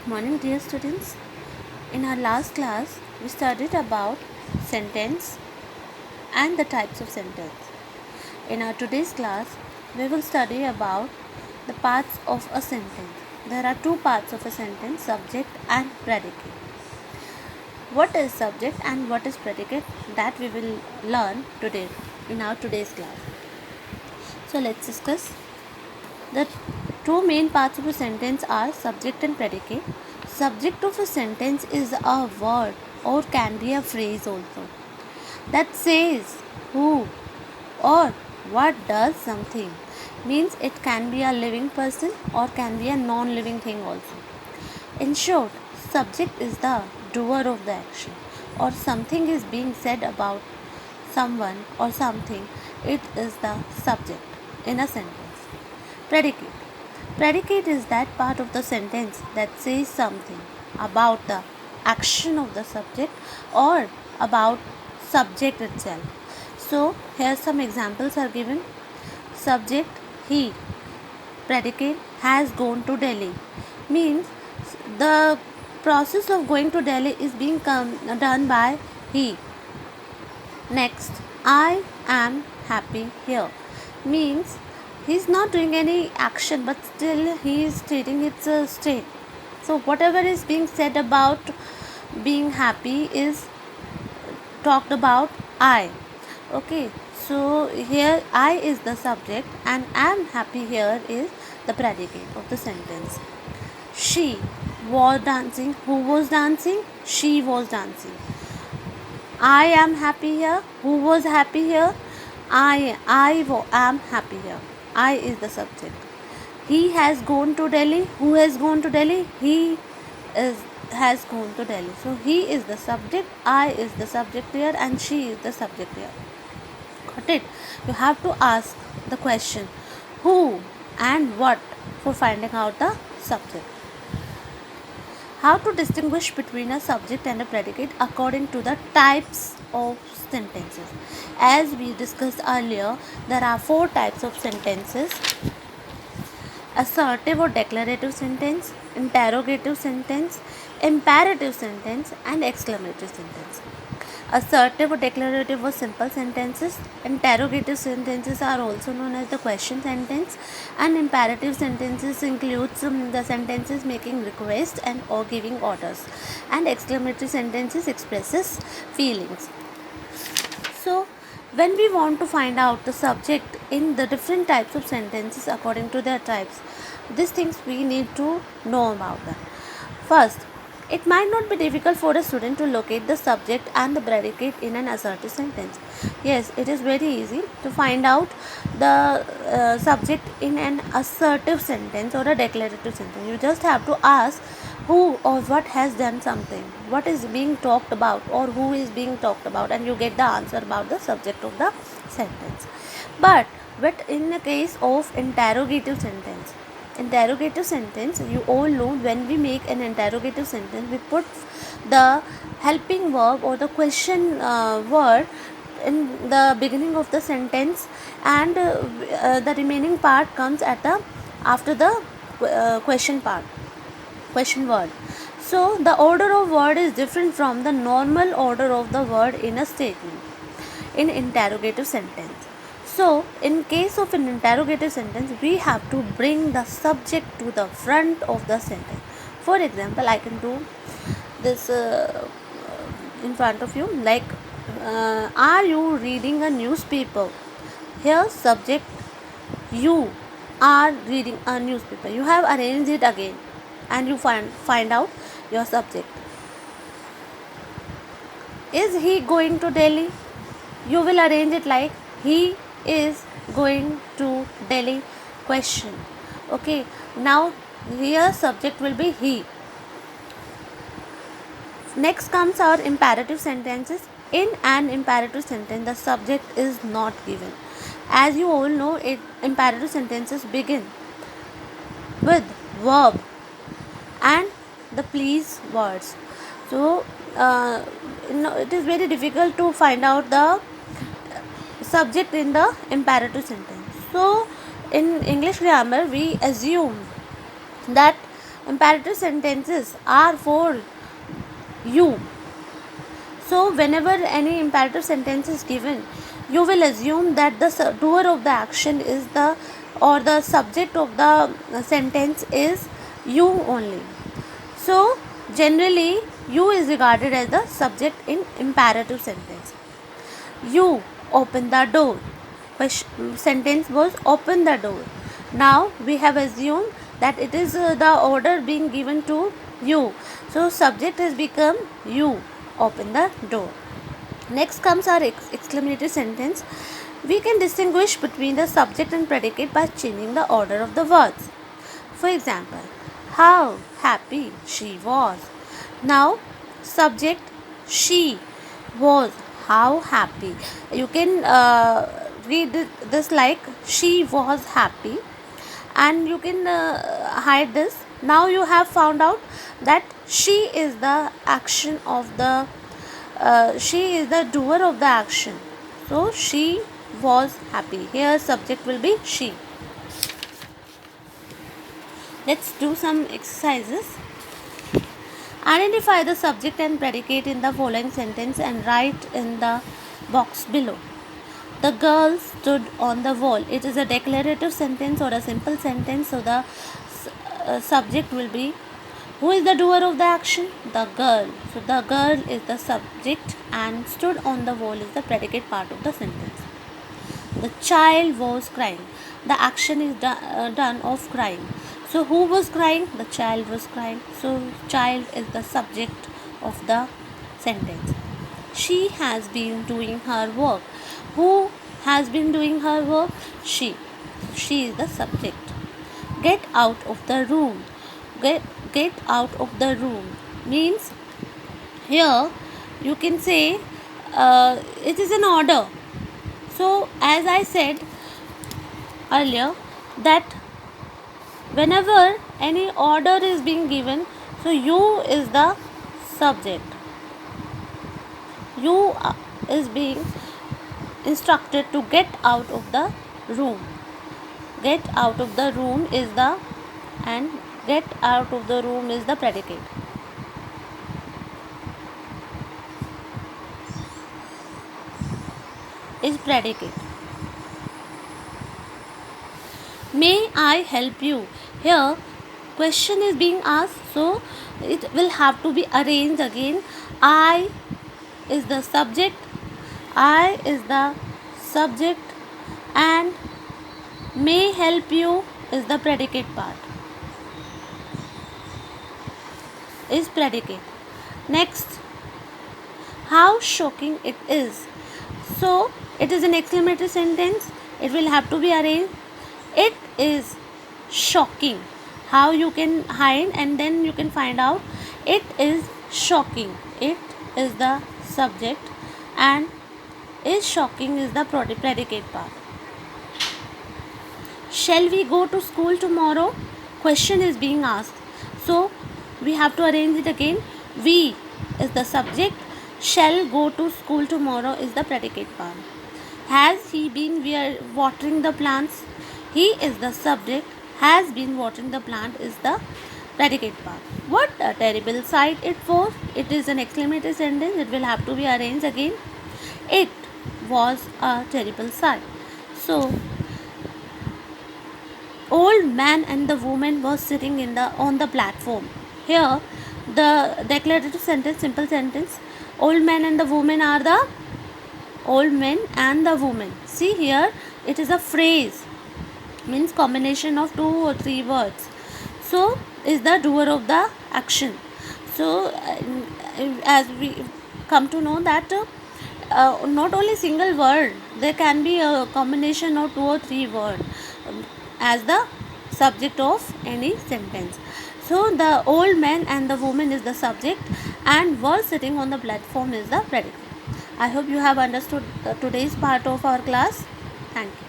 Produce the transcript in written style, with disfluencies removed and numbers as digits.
Morning, dear students. In our last class, we studied about sentence and the types of sentence. In our today's class, we will study about the parts of a sentence. There are two parts of a sentence: subject and predicate. What is subject and what is predicate? That we will learn today in our today's class. So let's discuss. The two main parts of a sentence are subject and predicate. Subject of a sentence is a word or can be a phrase also that says who or what does something. Means it can be a living person or can be a non-living thing also. In short, subject is the doer of the action or something is being said about someone or something. It is the subject in a sentence. Predicate. Predicate is that part of the sentence that says something about the action of the subject or about subject itself. So here some examples are given. Subject he. Predicate has gone to Delhi. Means the process of going to Delhi is being done by he. Next, I am happy here. Means he's not doing any action but still he is stating it's a state. So whatever is being said about being happy is talked about I. Okay, so here I is the subject and am happy here is the predicate of the sentence. She was dancing. Who was dancing? She was dancing. I am happy here. Who was happy here? I am happy here. I is the subject. He has gone to Delhi. Who has gone to Delhi? He is has gone to Delhi. So he is the subject. I is the subject here, and she is the subject here. Got it? You have to ask the question who and what for finding out the subject. How to distinguish between a subject and a predicate according to the types of sentences. As we discussed earlier, there are four types of sentences: assertive or declarative sentence, interrogative sentence, imperative sentence, and exclamative sentence. Assertive or declarative or simple sentences. Interrogative sentences are also known as the question sentence, and imperative sentences includes the sentences making requests and or giving orders, and exclamatory sentences expresses feelings. So when we want to find out the subject in the different types of sentences according to their types, these things we need to know about them. First, it might not be difficult for a student to locate the subject and the predicate in an assertive sentence. Yes, it is very easy to find out the subject in an assertive sentence or a declarative sentence. You just have to ask who or what has done something, what is being talked about, or who is being talked about, and you get the answer about the subject of the sentence. But in the case of interrogative sentence, you all know when we make an interrogative sentence, we put the helping verb or the question word in the beginning of the sentence, and the remaining part comes at the after the question word. So the order of word is different from the normal order of the word in a statement in interrogative sentence. So in case of an interrogative sentence, we have to bring the subject to the front of the sentence. For example, I can do this in front of you, like are you reading a newspaper? Here subject, you are reading a newspaper. You have arranged it again and you find out your subject. Is he going to Delhi? You will arrange it like he is going to Delhi question. Okay, now here subject will be he. Next comes our imperative sentences. In an imperative sentence, the subject is not given. As you all know, imperative sentences begin with verb and the please words. So it is very difficult to find out the subject in the imperative sentence. So in English grammar, we assume that imperative sentences are for you. So whenever any imperative sentence is given, you will assume that the doer of the action is the subject of the sentence is you only. So generally you is regarded as the subject in imperative sentence. You open the door. Sentence was open the door. Now we have assumed that it is the order being given to you. So subject has become you. Open the door. Next comes our exclamatory sentence. We can distinguish between the subject and predicate by changing the order of the words. For example, how happy she was. Now subject she was how happy. You can read this like she was happy, and you can hide this. Now you have found out that she is the action of the she is the doer of the action. So she was happy. Here subject will be she. Let's do some exercises. Identify the subject and predicate in the following sentence and write in the box below. The girl stood on the wall. It is a declarative sentence or a simple sentence. So the subject will be, who is the doer of the action? The girl. So the girl is the subject and stood on the wall is the predicate part of the sentence. The child was crying. The action is done of crying. So who was crying? The child was crying. So child is the subject of the sentence. She has been doing her work. Who has been doing her work? She. She is the subject. Get out of the room. Get out of the room means here you can say it is an order. So as I said earlier that whenever any order is being given, so you is the subject. You is being instructed to get out of the room. Get out of the room is the, and get out of the room is the predicate. Is predicate. May I help you? Here question is being asked, so it will have to be arranged again. I is the subject. I is the subject and may help you is the predicate part. Is predicate. Next, how shocking it is. So it is an exclamatory sentence. It will have to be arranged. It is shocking. How you can hide and then you can find out. It is shocking. It is the subject and is shocking is the predicate part. Shall we go to school tomorrow? Question is being asked. So we have to arrange it again. We is the subject. Shall go to school tomorrow is the predicate part. Has he been watering the plants? He is the subject. Has been watering the plant is the predicate part. What a terrible sight it was. It is an exclamatory sentence. It will have to be arranged again. It was a terrible sight. So old man and the woman was sitting on the platform. Here the declarative sentence, simple sentence. Old man and the woman are the old men and the woman. See here it is a phrase, means combination of 2 or 3 words. So is the doer of the action. So as we come to know that not only single word, there can be a combination of 2 or 3 words as the subject of any sentence. So the old man and the woman is the subject and was sitting on the platform is the predicate. I hope you have understood today's part of our class. Thank you.